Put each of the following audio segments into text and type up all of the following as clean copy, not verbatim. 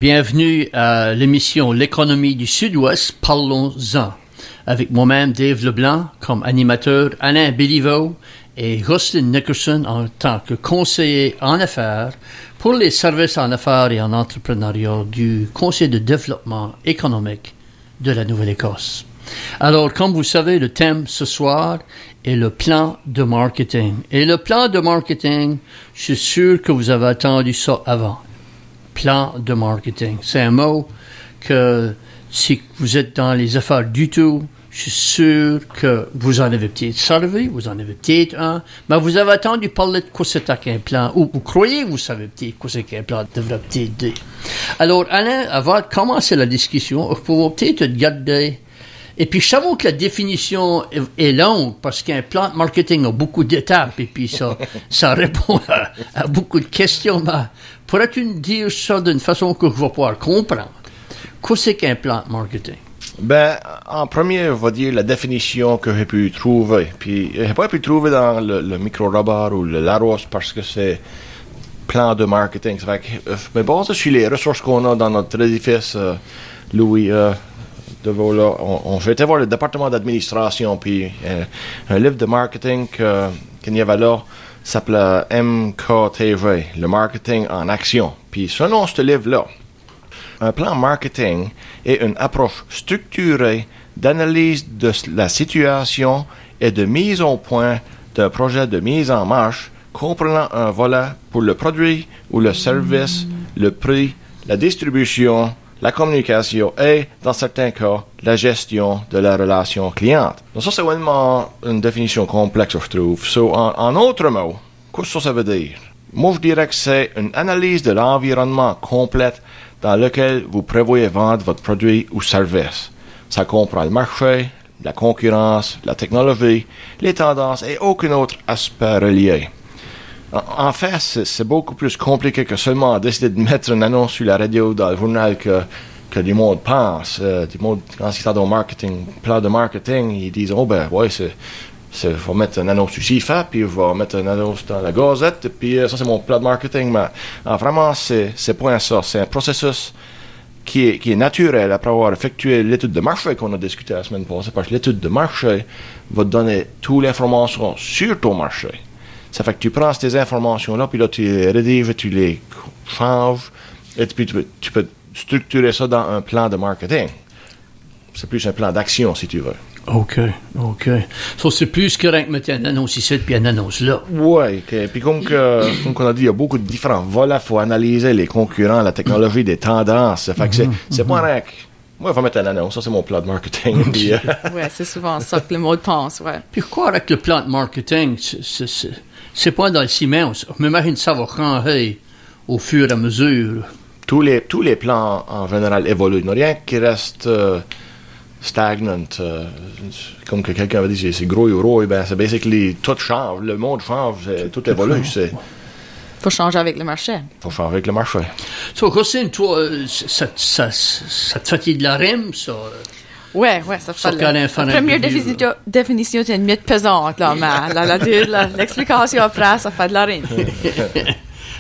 Bienvenue à l'émission L'économie du Sud-Ouest, parlons-en. Avec moi-même, Dave Leblanc, comme animateur, Alain Béliveau et Rustin Nickerson en tant que conseiller en affaires pour les services en affaires et en entrepreneuriat du Conseil de développement économique de la Nouvelle-Écosse. Alors, comme vous savez, le thème ce soir est le plan de marketing. Et le plan de marketing, je suis sûr que vous avez entendu ça avant. Plan de marketing. C'est un mot que si vous êtes dans les affaires du tout, je suis sûr que vous en avez peut-être servi, vous en avez peut-être un, mais vous avez entendu parler de quoi c'est qu'un plan, ou vous croyez que vous savez peut-être quoi c'est qu'un plan devrait peut-être dire. Alors, Alain, avant de commencer la discussion, vous pouvez peut-être garder. Et puis, je savais que la définition est longue parce qu'un plan de marketing a beaucoup d'étapes et puis ça répond à beaucoup de questions. Mais pourrais-tu nous dire ça d'une façon que je vais pouvoir comprendre? Qu'est-ce c'est qu'un plan de marketing? Ben, en premier, on va dire la définition que j'ai pu trouver. Puis, j'ai pas pu trouver dans le micro-robot ou le Larousse parce que c'est plan de marketing. Ça fait que, mais basé sur les ressources qu'on a dans notre édifice, Louis, j'ai été voir le département d'administration, puis un livre de marketing qu'il y avait là s'appelait MKTV, le marketing en action. Puis selon ce livre-là, un plan marketing est une approche structurée d'analyse de la situation et de mise au point d'un projet de mise en marche comprenant un volet pour le produit ou le service, le prix, la distribution, la communication et, dans certains cas, la gestion de la relation cliente. Donc ça, c'est vraiment une définition complexe, je trouve. So, en autres mots, qu'est-ce que ça veut dire? Moi, je dirais que c'est une analyse de l'environnement complète dans lequel vous prévoyez vendre votre produit ou service. Ça comprend le marché, la concurrence, la technologie, les tendances et aucun autre aspect relié. En fait, c'est beaucoup plus compliqué que seulement décider de mettre une annonce sur la radio dans le journal que du monde pense. Du monde, quand ils sont dans le marketing, plan de marketing, ils disent, oh ben, ouais, faut mettre une annonce sur CIFA, puis on va mettre une annonce dans la Gazette, puis ça, c'est mon plan de marketing. Mais vraiment, c'est pas ça. C'est un processus qui est naturel après avoir effectué l'étude de marché qu'on a discuté la semaine passée, parce que l'étude de marché va te donner toute l'information sur ton marché. Ça fait que tu prends ces informations-là, puis là, tu les rédiges, tu les changes, et puis tu peux structurer ça dans un plan de marketing. C'est plus un plan d'action, si tu veux. OK. So, c'est plus correct de mettre une annonce ici, puis une annonce là. Oui, puis comme on a dit, il y a beaucoup de différents volets. Il faut analyser les concurrents, la technologie, des tendances. Ça fait que c'est pas rien. Moi, il faut mettre une annonce. Ça, c'est mon plan de marketing. Oui, c'est souvent ça que le monde pense, ouais. Puis quoi avec le plan de marketing? C'est pas dans le ciment. Je m'imagine que ça va changer au fur et à mesure. Tous les plans, en général, évoluent. Il n'y a rien qui reste stagnant. Comme que quelqu'un avait dit, c'est gros et gros. Ben, c'est basically tout change. Le monde change. Tout évolue. Faut changer avec le marché. Faut changer avec le marché. So, Rosine, toi, ça te fatigue de la rime, ça? Ouais, ça fait la première définition c'est une mythe pesante, là, mais l'explication après, ça fait de la rime.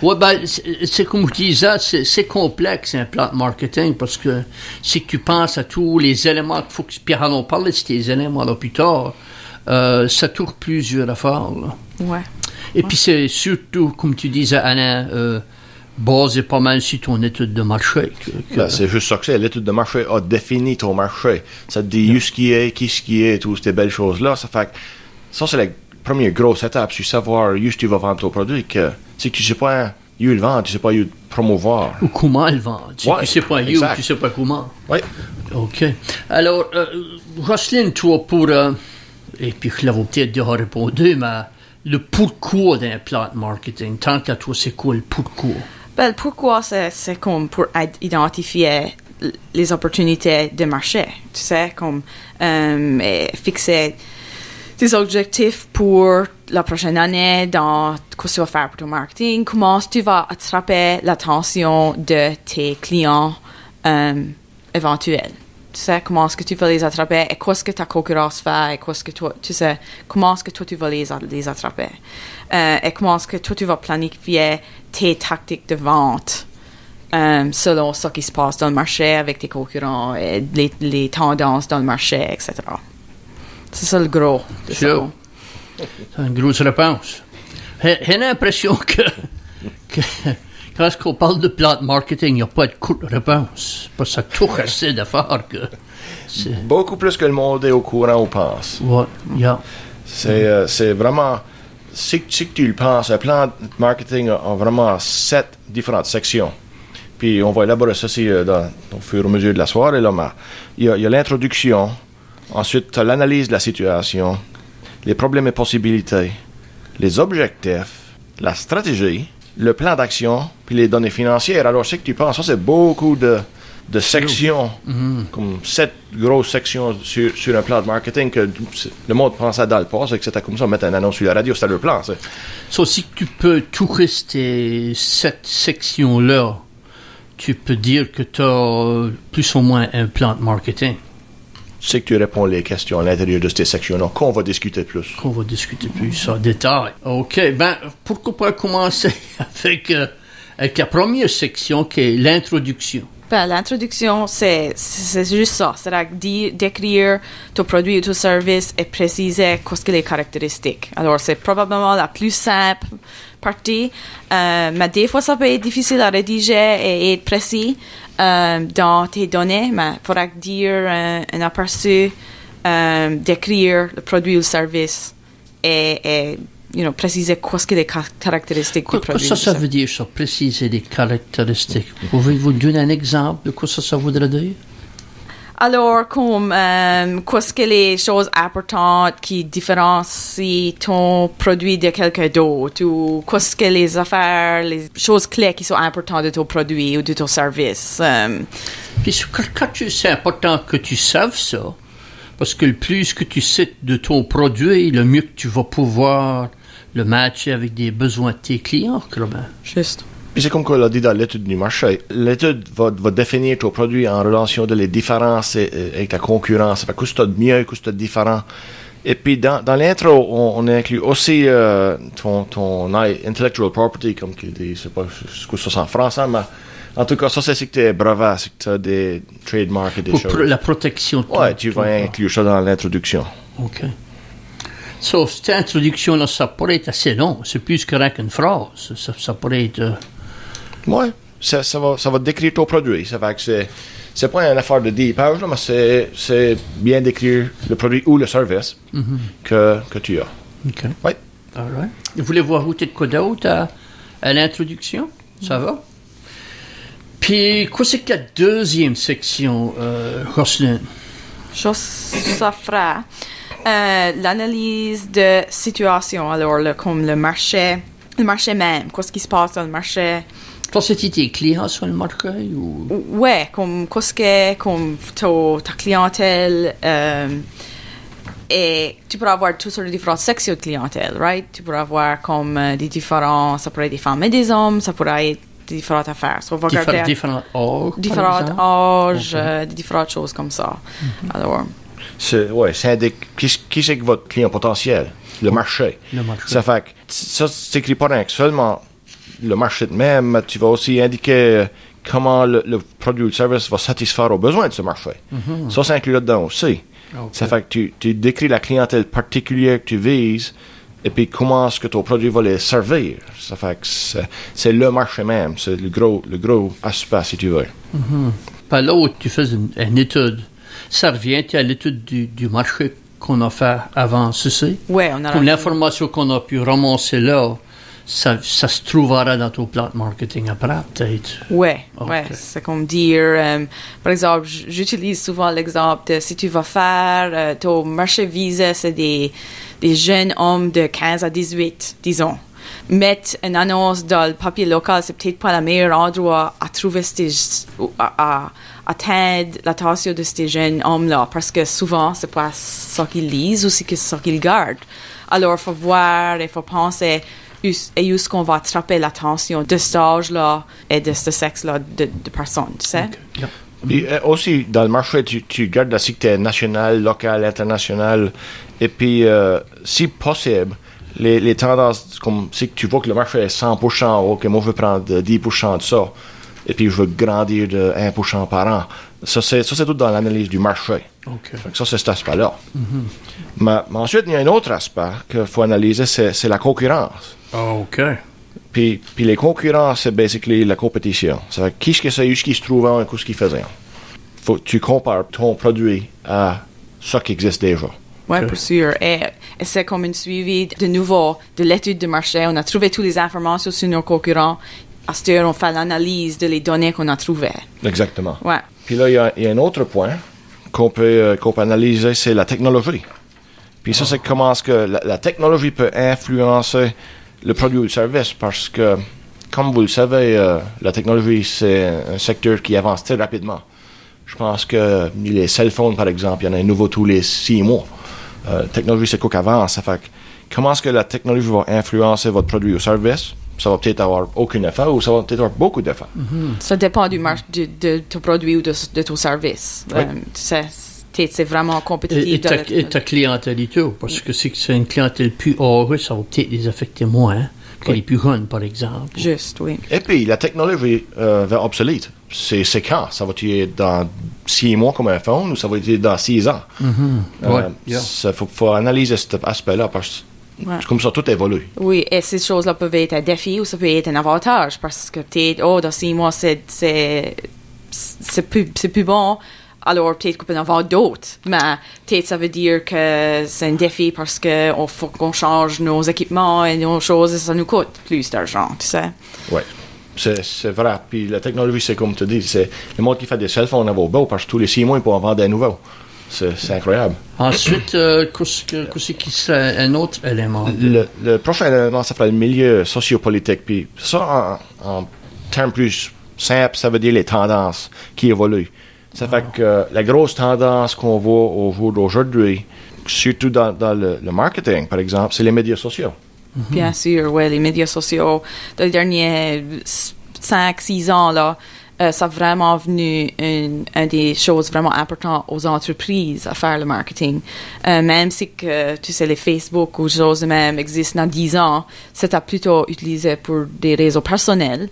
Ouais, ben, c'est comme vous disais, c'est complexe, un plan de marketing, parce que si tu penses à tous les éléments qu'il faut que, puis on parle de ces éléments là plus tard, ça tourne plusieurs affaires, là. Ouais. Et puis c'est surtout, comme tu disais, Alain, basé pas mal sur ton étude de marché. Ben, c'est juste ça que c'est. L'étude de marché a défini ton marché. Ça te dit ce qui est, toutes ces belles choses-là. Ça fait que ça, c'est la première grosse étape sur savoir où tu vas vendre ton produit. C'est que tu sais pas où le vendre, tu sais pas où le promouvoir. Ou comment le vendre. Tu sais pas où, tu sais pas comment. Oui. OK. Alors, Roselyne, toi, et puis je l'avais peut-être déjà répondu, mais le pourquoi d'un plan de marketing, tant qu'à toi, c'est quoi le pourquoi? Ben, le pourquoi, c'est comme pour identifier les opportunités de marché, tu sais, comme fixer des objectifs pour la prochaine année dans qu'est-ce que tu vas faire pour ton marketing, comment tu vas attraper l'attention de tes clients éventuels. Tu sais, comment est-ce que tu vas les attraper et qu'est-ce que ta concurrence fait et qu'est-ce que toi, tu sais, comment est-ce que toi tu vas les attraper et comment est-ce que toi tu vas planifier tes tactiques de vente selon ce qui se passe dans le marché avec tes concurrents et les tendances dans le marché, etc. C'est ça le gros de ça. Sure. C'est une grosse réponse. J'ai l'impression que quand on parle de plant marketing, il n'y a pas de courte réponse. Parce que ça touche assez d'affaires que... Beaucoup plus que le monde est au courant ou pense. Ouais, yeah. C'est vraiment... Si que tu le penses, un plan de marketing a vraiment 7 différentes sections. Puis on va élaborer ça au fur et à mesure de la soirée. Là, mais il y a l'introduction. Ensuite, tu as l'analyse de la situation, les problèmes et possibilités, les objectifs, la stratégie, le plan d'action, puis les données financières. Alors, c'est que tu penses, ça, c'est beaucoup de sections, comme 7 grosses sections sur un plan de marketing que le monde pensait dans le passé, que c'était comme ça, mettre un annonce sur la radio, c'était le plan. So, si tu peux toucher ces 7 sections-là, tu peux dire que tu as plus ou moins un plan de marketing. C'est que tu réponds les questions à l'intérieur de ces sections-là, qu'on va discuter plus. Qu'on va discuter plus en détail. OK, ben, pourquoi pas commencer avec la première section qui est l'introduction. Ben, l'introduction, c'est juste ça. C'est-à-dire décrire ton produit ou ton service et préciser qu'est-ce que les caractéristiques. Alors, c'est probablement la plus simple partie, mais des fois, ça peut être difficile à rédiger et être précis dans tes données, mais il faudra dire un aperçu, décrire le produit ou le service et préciser qu'est-ce que les caractéristiques du produit. Qu'est-ce que ça veut dire, ça, préciser les caractéristiques? Pouvez-vous donner un exemple de quoi ça voudrait dire? Alors, comme qu'est-ce que les choses importantes qui différencient ton produit de quelqu'un d'autre, ou qu'est-ce que les affaires, les choses clés qui sont importantes de ton produit ou de ton service. Puis quand c'est important que tu saches ça, parce que le plus que tu sais de ton produit, le mieux que tu vas pouvoir le matcher avec des besoins de tes clients, Robin. Juste. Puis c'est comme qu'on l'a dit dans l'étude du marché. L'étude va définir ton produit en relation de les différences avec ta concurrence. Fait qu'est-ce que tu as de mieux, qu'est-ce que tu as de différent. Et puis dans l'intro, on inclut aussi ton intellectual property, comme qu'il dit, je sais pas ce que ça c'est en français, mais en tout cas, ça c'est que tu es brevet, c'est que tu as des trademarks et des choses. Pour la protection de ton... Ouais, tu vas inclure ça dans l'introduction. OK. So, cette introduction-là, ça pourrait être assez long. C'est plus que rien qu'une phrase. Ça pourrait être... Ouais, ça va décrire ton produit. Ça fait que c'est pas une affaire de 10 pages, là, mais c'est bien décrire le produit ou le service que tu as. OK. Oui. All right. Vous voulez voir rajouter de quoi d'autre à l'introduction? Ça va? Puis, quoi c'est que la deuxième section, Roselyne? Ça fera l'analyse de situation. Alors, comme le marché même, qu'est-ce qui se passe dans le marché. Toi, c'était tes clients sur le marché ou? Ouais, comme qu'est-ce que comme ta clientèle et tu pourras avoir toutes sortes de différentes sections de clientèle, right? Tu pourras avoir comme des différents, ça pourrait être des femmes et des hommes, ça pourrait être des différentes affaires. So, on va regarder différents âges, des différentes choses comme ça. Alors, c'est qui c'est que votre client potentiel? Le marché. Le marché. Ça fait que ça s'écrit pas rien que seulement le marché de même, tu vas aussi indiquer comment le produit ou le service va satisfaire aux besoins de ce marché. Ça, c'est inclus là-dedans aussi. Okay. Ça fait que tu décris la clientèle particulière que tu vises et puis comment est-ce que ton produit va les servir. Ça fait que c'est le marché même. C'est le gros aspect, si tu veux. Par là où tu fais une étude, ça revient à l'étude du marché qu'on a fait avant ceci. Oui, on a... Comme l'information qu'on a pu ramasser là, ça se trouvera dans ton plan de marketing après, peut-être. Oui, Okay. ouais, c'est comme dire, par exemple, j'utilise souvent l'exemple de si tu vas faire, ton marché visé, c'est des jeunes hommes de 15 à 18, disons. Mettre une annonce dans le papier local, c'est peut-être pas le meilleur endroit à trouver à atteindre l'attention de ces jeunes hommes-là, parce que souvent, c'est pas ça qu'ils lisent ou c'est ça qu'ils gardent. Alors, il faut voir, il faut penser et où est-ce qu'on va attraper l'attention de cet âge-là et de ce sexe-là de personnes, tu sais? Okay. Puis aussi, dans le marché, tu gardes la sécurité nationale, locale, internationale, et puis, si possible, les tendances, comme si tu vois que le marché est 100%, ok, moi je veux prendre 10% de ça, et puis je veux grandir de 1% par an. Ça, c'est tout dans l'analyse du marché. OK. Fait que ça, c'est cet aspect-là. Mais ensuite, il y a un autre aspect qu'il faut analyser, c'est la concurrence. OK. Puis les concurrents, c'est basically la compétition. C'est qu'est-ce que c'est, ce qui se trouve et ce qui faisait. Faut que tu compares ton produit à ce qui existe déjà. Oui, Ok. pour sûr. Et c'est comme un suivi de nouveau de l'étude de marché. On a trouvé toutes les informations sur nos concurrents. À ce moment, on fait l'analyse de les données qu'on a trouvées. Exactement. Ouais. Puis là, il y a un autre point qu'on peut analyser, c'est la technologie. Puis ça, c'est comment est-ce que la technologie peut influencer le produit ou le service, parce que, comme vous le savez, la technologie, c'est un secteur qui avance très rapidement. Je pense que les cell phones, par exemple, il y en a un nouveau tous les 6 mois. La technologie, c'est quoi qu'avance. Ça fait que, comment est-ce que la technologie va influencer votre produit ou service? Ça va peut-être avoir aucun effet ou ça va peut-être avoir beaucoup d'effets. Ça dépend du marché de ton produit ou de ton service. Oui. Tu sais, c'est vraiment compétitif. Et ta clientèle et tout, parce que si c'est une clientèle plus heureuse, ça va peut-être les affecter moins que les plus jeunes, par exemple. Juste, oui. Et puis, la technologie va obsolète. C'est quand? Ça va être dans 6 mois comme un phone ou ça va être dans 6 ans? Ouais, yeah. Ça faut analyser cet aspect-là parce que Ouais. comme ça, tout évolue. Oui, et ces choses-là peuvent être un défi ou ça peut être un avantage parce que peut-être, dans 6 mois, c'est plus bon, alors peut-être qu'on peut en avoir d'autres. Mais peut-être ça veut dire que c'est un défi parce qu'il faut qu'on change nos équipements et nos choses et ça nous coûte plus d'argent, tu sais. Oui. C'est vrai. Puis la technologie, c'est comme tu dis, c'est le monde qui fait des cell phones à vos beaux parce que tous les 6 mois, ils peuvent en vendre des nouveaux. C'est incroyable. Ensuite, qu'est-ce qui serait un autre élément? Le prochain élément, ça fait le milieu sociopolitique. Puis ça, en termes plus simples, ça veut dire les tendances qui évoluent. Ça fait que la grosse tendance qu'on voit au jour d'aujourd'hui, surtout dans le marketing, par exemple, c'est les médias sociaux. Bien sûr, oui, les médias sociaux, dans les derniers 5-6 ans, là, ça a vraiment venu une des choses vraiment importantes aux entreprises à faire le marketing. Même si que, tu sais, les Facebook ou choses de même existent dans 10 ans, c'était plutôt utilisé pour des réseaux personnels.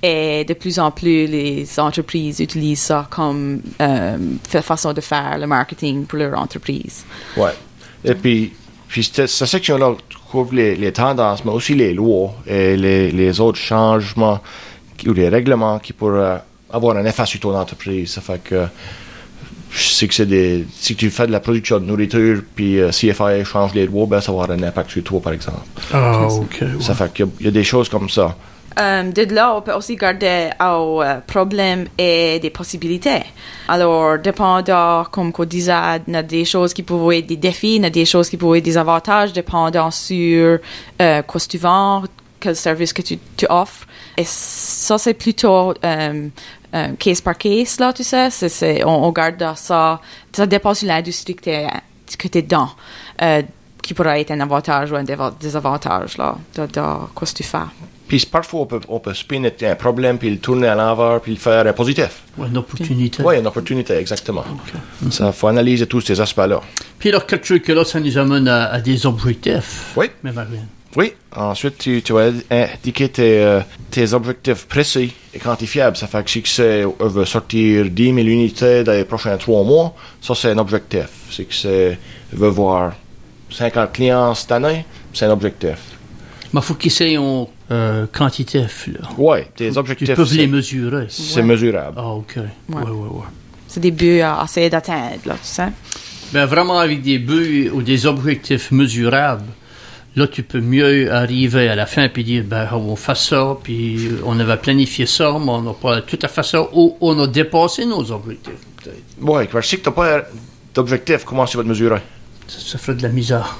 Et de plus en plus, les entreprises utilisent ça comme façon de faire le marketing pour leur entreprise. Ouais. Et puis cette section-là couvre les tendances, mais aussi les lois et les autres changements ou les règlements qui pourraient avoir un effet sur ton entreprise. Ça fait que je sais que si tu fais de la production de nourriture puis CFIA change les lois, ben ça va avoir un impact sur toi, par exemple. Ah, OK. Ouais. Ça fait qu'il y a des choses comme ça. De là, on peut aussi garder aux problèmes et des possibilités. Alors, dépendant, comme on disait, il y a des choses qui peuvent être des défis, il y a des choses qui peuvent être des avantages, dépendant sur quoi tu vends, quel service que tu offres. Et ça, c'est plutôt case par case, là, tu sais. On garde ça. Ça dépend sur l'industrie que tu es dans, qui pourrait être un avantage ou un désavantage, là, de quoi tu fais. Puis parfois, on peut spinner un problème, puis le tourner à l'envers, puis le faire positif. Ouais, une opportunité. Oui, une opportunité, exactement. Ça, faut analyser tous ces aspects-là. Puis alors, quelque chose que là, ça nous amène à des objectifs. Oui. Mais Marianne. Oui. Ensuite, tu vas indiquer tes objectifs précis et quantifiables. Ça fait que si on veut sortir 10 000 unités dans les prochains 3 mois, ça, c'est un objectif. C'est que veut voir 50 clients cette année, c'est un objectif. Mais il faut qu'ils soient quantitatifs, là. Oui, tes objectifs. Ils peuvent les mesurer. C'est mesurable. Ah, OK. Ouais. C'est des buts à essayer d'atteindre, là, tu sais. Ben, vraiment, avec des buts ou des objectifs mesurables, là, tu peux mieux arriver à la fin et dire, ben, on fait ça, puis on avait planifié ça, mais on n'a pas tout à fait ça, ou on a dépassé nos objectifs, peut-être. Oui, parce que si tu n'as pas d'objectif, comment tu vas te mesurer? Ça ferait de la misère.